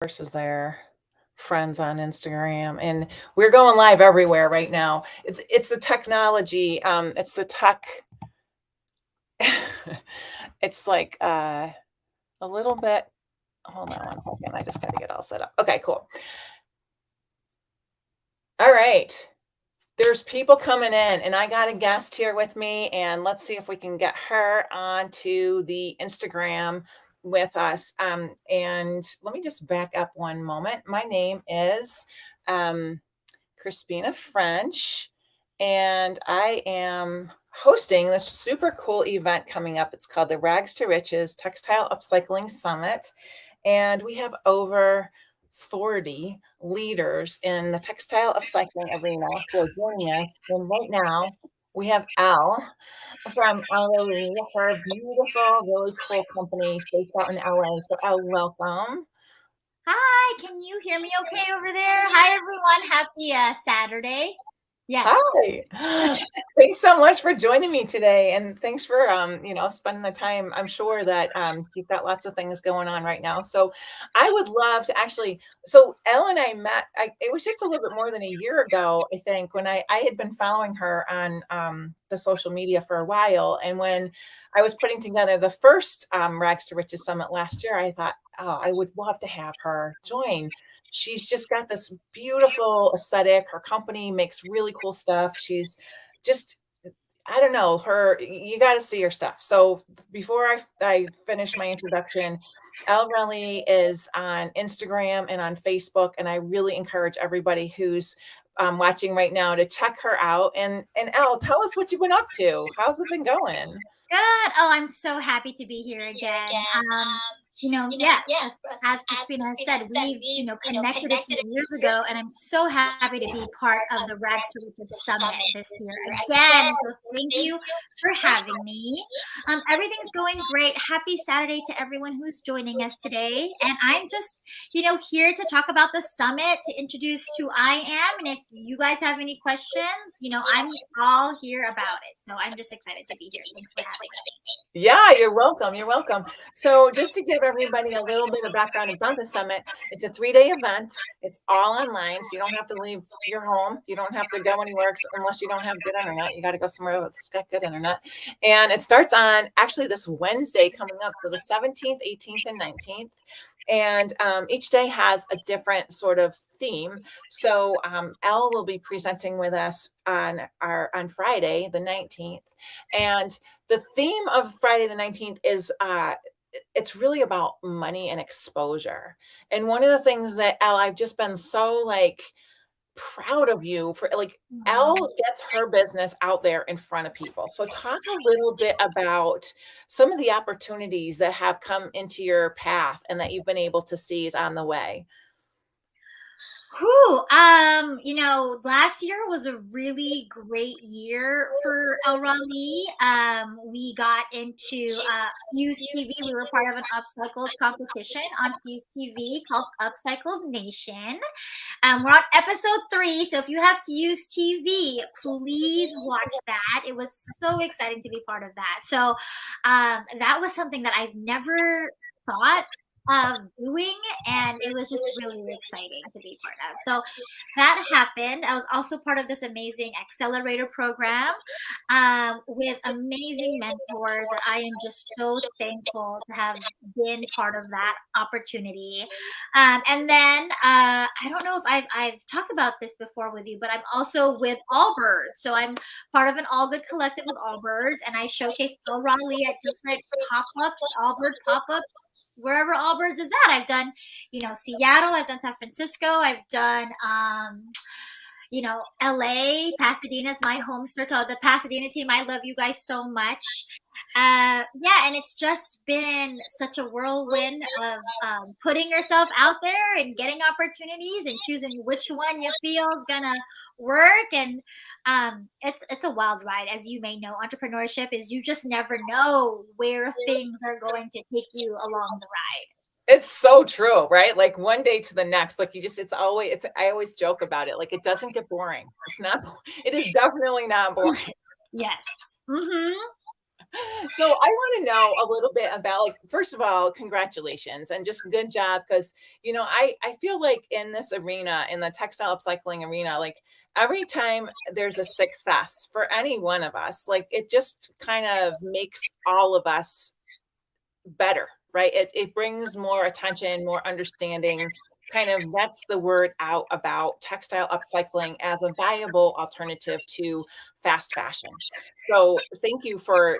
versus their friends on Instagram, and we're going live everywhere right now. It's the technology. It's the tech. It's like a little bit. Hold on one second. I just got to get all set up. Okay, cool. All right. There's people coming in, and I got a guest here with me, and let's see if we can get her onto the Instagram with us. And let me just back up one moment. My name is Crispina French, and I am hosting this super cool event coming up. It's called the Rags to Riches Textile Upcycling Summit, and we have over 40 leaders in the textile upcycling arena who are joining us. And right now, we have Elle from Elle, her beautiful, really cool company based out in LA. So, Elle, welcome. Hi, can you hear me okay over there? Hi, everyone. Happy Saturday. Yes. Hi. Thanks so much for joining me today, and thanks for spending the time. I'm sure that you've got lots of things going on right now. So I would love to actually. So Elle and I met. It was just a little bit more than a year ago, I think, when I had been following her on the social media for a while, and when I was putting together the first Rags to Riches Summit last year, I thought, oh, I would love to have her join. She's just got this beautiful aesthetic. Her company makes really cool stuff. She's just, I don't know, you got to see her stuff. So before I finish my introduction, Elle Relly is on Instagram and on Facebook, and I really encourage everybody who's watching right now to check her out. And Elle, tell us what you've been up to. How's it been going? Good. Oh, I'm so happy to be here again. Yeah, as Crispina has said, we've connected a few years ago, and I'm so happy to be part of the Rags to Riches Summit this year again. So thank you for having me. Everything's going great. Happy Saturday to everyone who's joining us today. And I'm just, here to talk about the summit, to introduce who I am. And if you guys have any questions, I'm all here about it. So I'm just excited to be here. Thanks for having me. Yeah, you're welcome. You're welcome. So, just to give everybody a little bit of background about the summit, it's a 3-day event. It's all online, so you don't have to leave your home. You don't have to go anywhere unless you don't have good internet. You got to go somewhere that's got good internet. And it starts on actually this Wednesday coming up, so the 17th, 18th, and 19th. And each day has a different sort of theme. So Elle will be presenting with us on Friday, the 19th, and the theme of Friday the 19th is it's really about money and exposure. And one of the things that Elle, I've just been so proud of you for, Elle gets her business out there in front of people. So talk a little bit about some of the opportunities that have come into your path and that you've been able to seize on the way. Whew, last year was a really great year for El Raleigh. We got into Fuse TV. We were part of an upcycled competition on Fuse TV called Upcycled Nation. We're on episode 3, so if you have Fuse TV, please watch that. It was so exciting to be part of that. So that was something that I've never thought of doing, and it was just really exciting to be part of. So that happened. I was also part of this amazing accelerator program with amazing mentors that I am just so thankful to have been part of that opportunity. And then I don't know if I've talked about this before with you, but I'm also with Allbirds. So I'm part of an All Good collective with Allbirds, and I showcase El Raleigh at different pop-ups, Allbird pop-ups, wherever Allbirds is at. I've done, Seattle, I've done San Francisco, I've done LA, Pasadena's my home state. The Pasadena team, I love you guys so much. Yeah, and it's just been such a whirlwind of putting yourself out there and getting opportunities and choosing which one you feel is gonna work. And it's a wild ride, as you may know. Entrepreneurship is, you just never know where things are going to take you along the ride. It's so true, right? Like one day to the next, I always joke about it. Like it doesn't get boring. It is definitely not boring. Yes. Mm-hmm. So I want to know a little bit about, like, first of all, congratulations and just good job, because I feel like in this arena, in the textile upcycling arena, like every time there's a success for any one of us, like it just kind of makes all of us better, right? It brings more attention, more understanding, kind of lets the word out about textile upcycling as a viable alternative to fast fashion. So thank you for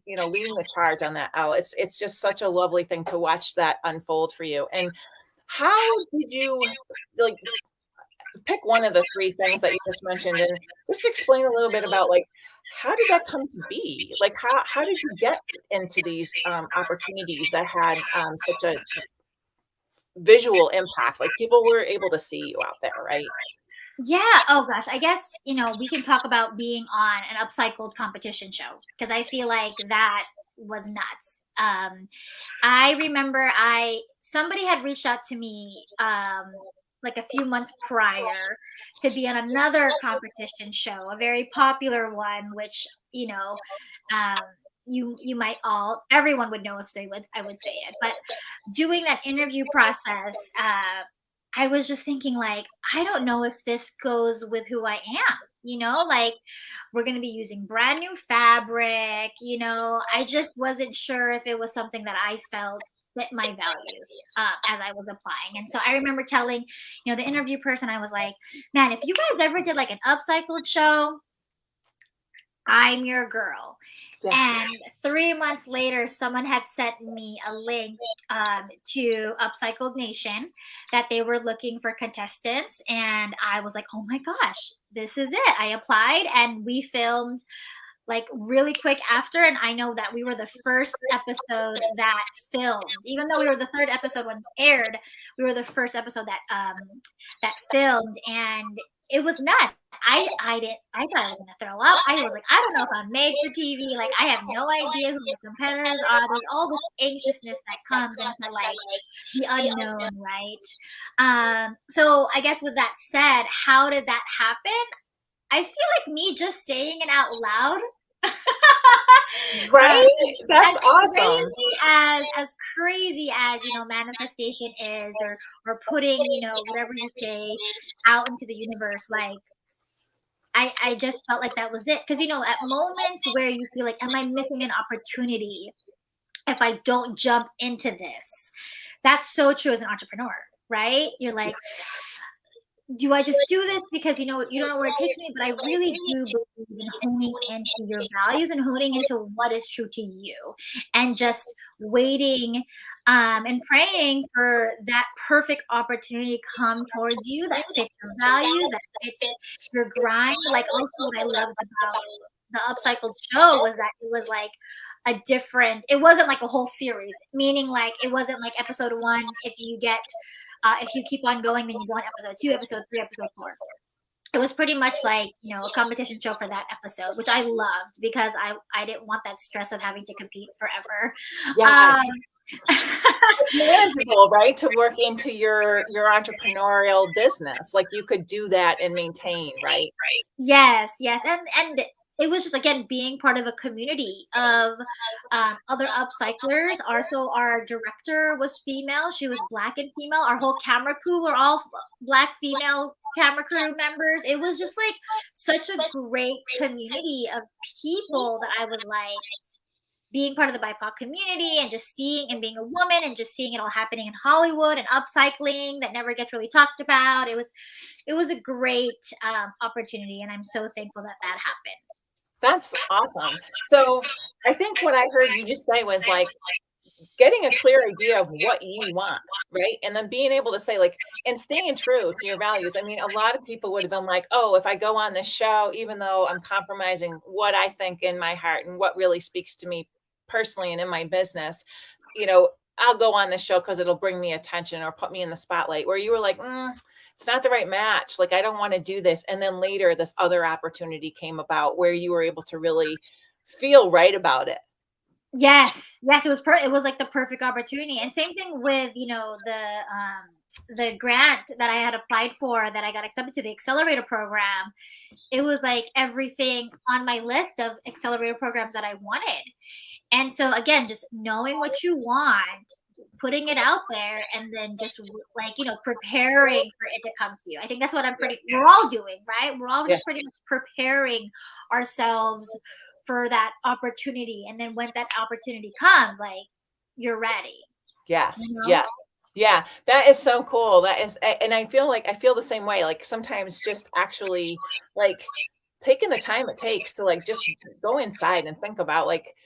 leading the charge on that, Elle. It's just such a lovely thing to watch that unfold for you. And how did you, like, pick one of the three things that you just mentioned and just explain a little bit about, like, how did that come to be? Like, how did you get into these opportunities that had such a visual impact? Like, people were able to see you out there, right? Yeah. Oh gosh. I guess, we can talk about being on an upcycled competition show because I feel like that was nuts. I remember I somebody had reached out to me like a few months prior to be on another competition show, a very popular one, which, um you might all everyone would know if they would I would say it. But doing that interview process, I was just thinking like, I don't know if this goes with who I am. Like we're going to be using brand new fabric. I just wasn't sure if it was something that I felt fit my values as I was applying. And so I remember telling, the interview person, I was like, man, if you guys ever did like an upcycled show, I'm your girl. Yeah. And 3 months later, someone had sent me a link to Upcycled Nation that they were looking for contestants. And I was like, oh my gosh, this is it. I applied and we filmed like really quick after. And I know that we were the first episode that filmed, even though we were the third episode when it aired, we were the first episode that filmed. And it was nuts. I thought I was gonna throw up. I was like, I don't know if I'm made for TV. Like I have no idea who the competitors are. There's all this anxiousness that comes into like the unknown, right? So I guess with that said, how did that happen? I feel like me just saying it out loud. um, Right? as That's awesome. crazy as crazy as manifestation is, or putting whatever you say out into the universe, like I just felt like that was it. Because at moments where you feel like, am I missing an opportunity if I don't jump into this? That's so true as an entrepreneur, right? You're like, do I just do this because you don't know where it takes me? But I really do believe in honing into your values and honing into what is true to you, and just waiting and praying for that perfect opportunity to come towards you that fits your values, that fits your grind. Like also what I loved about the upcycled show was that it was like it wasn't like a whole series, meaning like it wasn't like episode one, if you keep on going, then you go on episode two, episode three, episode four. It was pretty much like, a competition show for that episode, which I loved because I didn't want that stress of having to compete forever. Yeah. Um, It's manageable, right? To work into your entrepreneurial business. Like you could do that and maintain, right? Yes, yes, and it was just again being part of a community of other upcyclers. Also, our director was female; she was black and female. Our whole camera crew were all black female camera crew members. It was just like such a great community of people that I was like being part of the BIPOC community and just seeing and being a woman and just seeing it all happening in Hollywood and upcycling that never gets really talked about. It was a great opportunity, and I'm so thankful that that happened. That's awesome. So I think what I heard you just say was like getting a clear idea of what you want, right? And then being able to say, like, and staying true to your values. I mean, a lot of people would have been like, oh, if I go on this show, even though I'm compromising what I think in my heart and what really speaks to me personally and in my business, I'll go on this show because it'll bring me attention or put me in the spotlight. Where you were like, it's not the right match. Like, I don't want to do this. And then later, this other opportunity came about where you were able to really feel right about it. Yes, yes, it was like the perfect opportunity. And same thing with, the the grant that I had applied for, that I got accepted to the accelerator program, it was like everything on my list of accelerator programs that I wanted. And so again, just knowing what you want, putting it out there, and then just like, preparing for it to come to you. I think that's what we're all doing, right? We're all Yeah. just pretty much preparing ourselves for that opportunity. And then when that opportunity comes, like, you're ready, Yeah. you know? Yeah. Yeah. That is so cool. That is, and I feel like I feel the same way. Like sometimes just actually like taking the time it takes to like just go inside and think about like,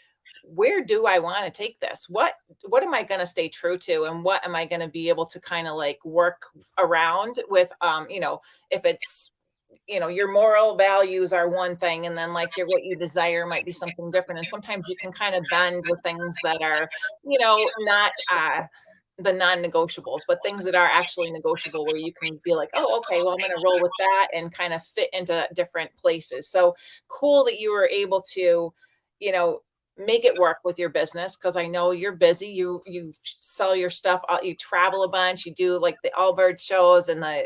where do I want to take this? What am I going to stay true to, and what am I going to be able to kind of like work around with, if it's, your moral values are one thing, and then like what you desire might be something different. And sometimes you can kind of bend the things that are, not the non-negotiables, but things that are actually negotiable, where you can be like, oh, okay, well, I'm going to roll with that and kind of fit into different places. So cool that you were able to, you know, make it work with your business, because I know you're busy. You sell your stuff, you travel a bunch, you do like the Allbird shows and the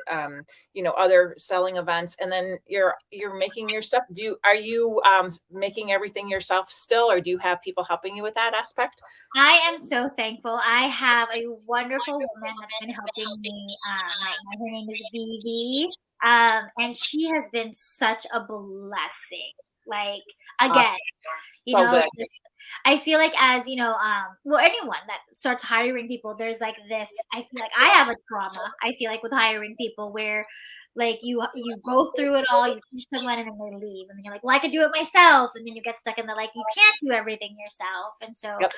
other selling events, and then you're making your stuff. Are you making everything yourself still, or do you have people helping you with that aspect? I am so thankful. I have a wonderful woman that's been helping me right now. Her name is Vivi. And she has been such a blessing. Like, again, Awesome. So good. just I feel like, as well, anyone that starts hiring people, there's like this. I feel like I have a trauma. I feel like with hiring people, where like you go through it all, you teach someone, and then they leave, and then you're like, well, I could do it myself, and then you get stuck in the, like, you can't do everything yourself. And so Yep.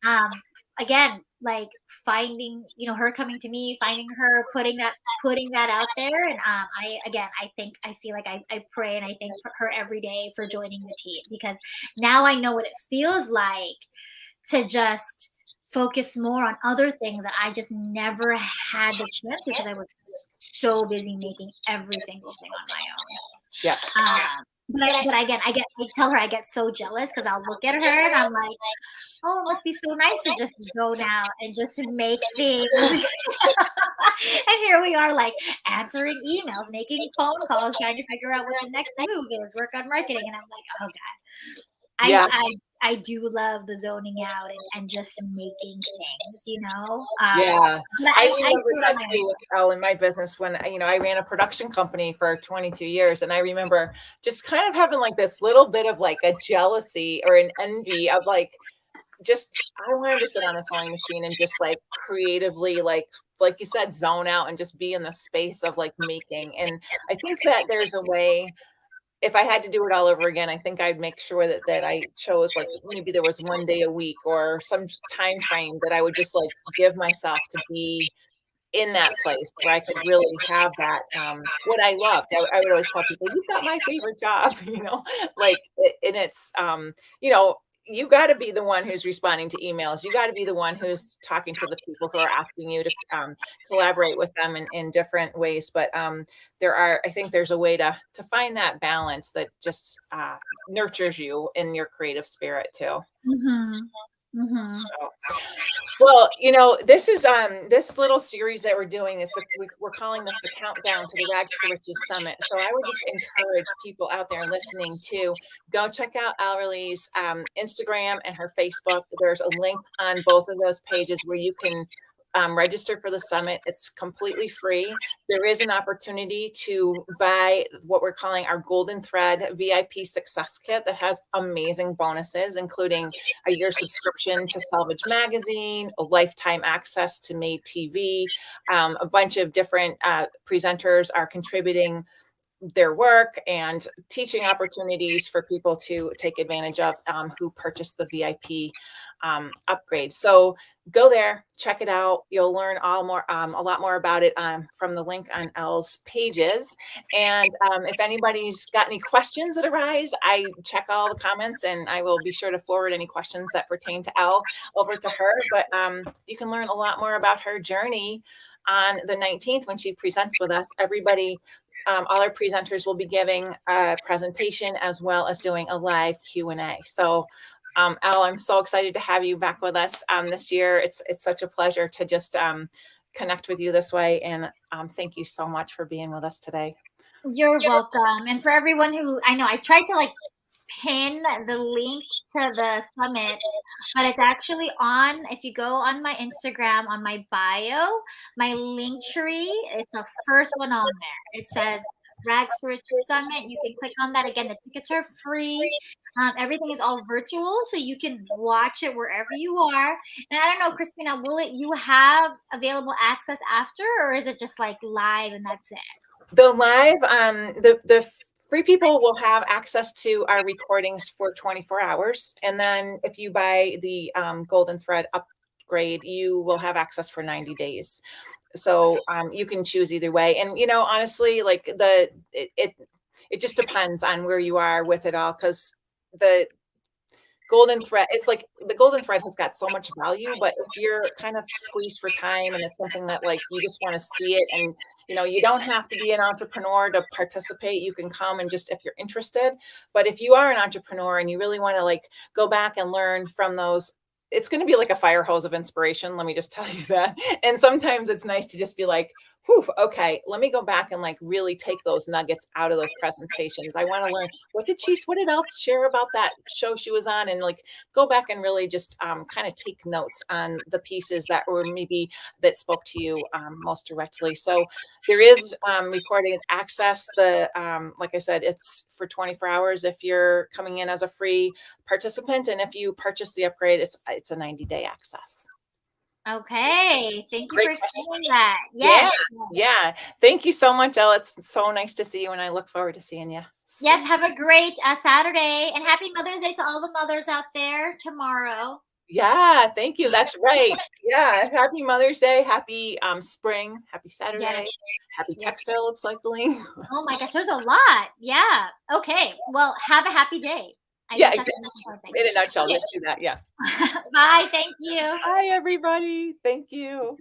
um again, like, finding, her coming to me, finding her, putting that out there. And I feel like I pray and I thank her every day for joining the team, because now I know what it feels like to just focus more on other things that I just never had the chance to, because I was so busy making every single thing on my own. Yeah. But again, I tell her I get so jealous, because I'll look at her and I'm like, oh, it must be so nice to just go now and just make things. And here we are, like, answering emails, making phone calls, trying to figure out what the next move is, work on marketing. And I'm like, oh God, Yeah. I do love the zoning out and just making things, Yeah. but I I do remember it on that my too with Elle in my business when, I ran a production company for 22 years. And I remember just kind of having like this little bit of like a jealousy or an envy of like, just, I wanted to sit on a sewing machine and just like creatively, like you said, zone out and just be in the space of like making. And I think that there's a way, if I had to do it all over again, I think I'd make sure that I chose like maybe there was one day a week or some time frame that I would just like give myself to be in that place where I could really have that what I loved. I would always tell people, you've got my favorite job, like and it's you know, you got to be the one who's responding to emails. You got to be the one who's talking to the people who are asking you to collaborate with them in different ways. But I think there's a way to find that balance that just nurtures you in your creative spirit too. Mhm. Mhm. So, well, this is this little series that we're doing is we're calling this the countdown to the Rags to Riches Summit. So I would just encourage people out there listening to go check out Alralee's Instagram and her Facebook. There's a link on both of those pages where you can register for the summit. It's completely free. There is an opportunity to buy what we're calling our Golden Thread VIP Success Kit that has amazing bonuses, including a year subscription to Salvage Magazine, a lifetime access to Made TV. A bunch of different presenters are contributing their work and teaching opportunities for people to take advantage of who purchase the VIP upgrade. So go there, check it out. You'll learn a lot more about it from the link on Elle's pages. And if anybody's got any questions that arise, I check all the comments and I will be sure to forward any questions that pertain to Elle over to her. But you can learn a lot more about her journey on the 19th when she presents with us. All our presenters will be giving a presentation as well as doing a live Q&A. So Elle, I'm so excited to have you back with us this year. It's such a pleasure to just connect with you this way. And thank you so much for being with us today. You're welcome. And for everyone who, I know I tried to like pin the link to the summit, but it's actually on, if you go on my Instagram, on my bio, my link tree, it's the first one on there. It says Rags to Riches Summit. You can click on that. Again, the tickets are free. Everything is all virtual, so you can watch it wherever you are. And I don't know, Crispina, will it you have available access after, or is it just like live and that's it? The live, the free people will have access to our recordings for 24 hours. And then if you buy the Golden Thread upgrade, you will have access for 90 days. So you can choose either way. And, you know, honestly, like it just depends on where you are with it all, because the Golden Thread, it's like the Golden Thread has got so much value, but if you're kind of squeezed for time and it's something that like you just want to see it, and you know, you don't have to be an entrepreneur to participate. You can come and just if you're interested. But if you are an entrepreneur and you really want to like go back and learn from those, it's going to be like a fire hose of inspiration. Let me just tell you that. And sometimes it's nice to just be like, whew, okay, let me go back and like really take those nuggets out of those presentations. I want to learn what did else share about that show she was on, and like go back and really just kind of take notes on the pieces that were maybe that spoke to you most directly. So there is recorded access. The like I said, it's for 24 hours if you're coming in as a free participant, and if you purchase the upgrade, it's a 90-day access. Okay. Thank you Great for question. explaining that. Yeah, Yes. yeah. Thank you so much, Elle. It's so nice to see you, and I look forward to seeing you Yes. soon. Have a great Saturday, and happy Mother's Day to all the mothers out there tomorrow. Yeah, thank you. That's right. Yeah, happy Mother's Day. Happy spring. Happy Yes. Saturday. Happy Yes. textile upcycling. Oh my gosh, there's a lot. Yeah. Okay. Well, have a happy day. I Yeah, guess that's exactly. the most important thing. In a nutshell, Okay. just do that. Yeah. Bye. Thank you. Hi, everybody. Thank you.